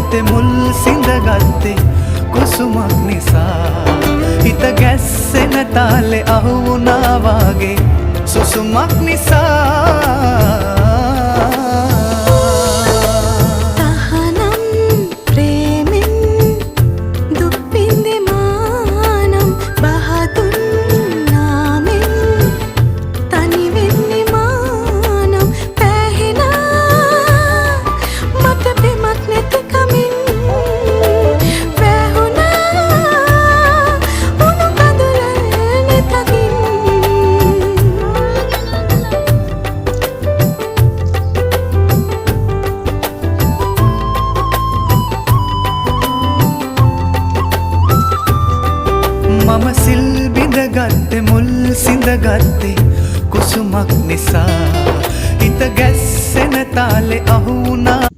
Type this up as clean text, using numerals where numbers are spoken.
ගත්තේ මුල් සිඳගත්තේ කුසුමක් නිසා හිත ගැස්සෙන තාලේ අහු වුණා වාගේ සුසුමක් නිසා මම සිල් බිඳගත්තේ මුල් සිඳගත්තේ කුසුමක් නිසා හිත ගැස්සෙන තාලේ අහු වුණා